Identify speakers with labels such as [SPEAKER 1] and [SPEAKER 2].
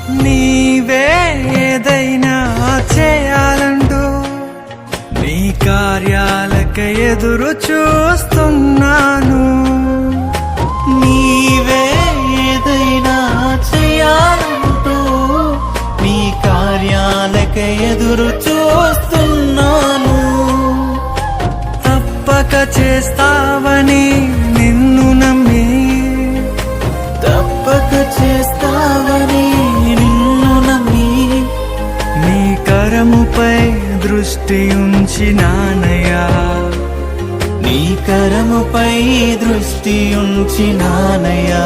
[SPEAKER 1] నీవే ఏదైనా చేయాలంటూ నీ కార్యాలకై ఎదురు చూస్తున్నాను.
[SPEAKER 2] నీవే ఏదైనా చేయాలంటూ నీ కార్యాలకై ఎదురు చూస్తున్నాను.
[SPEAKER 1] తప్పక చేస్తావని నిన్ను నమ్మి,
[SPEAKER 2] తప్పక చేస్తావని నిన్ను నమ్మి,
[SPEAKER 1] నీ కరముపై దృష్టి ఉంచినానయ్యా,
[SPEAKER 2] నీ కరముపై దృష్టి ఉంచినానయ్యా.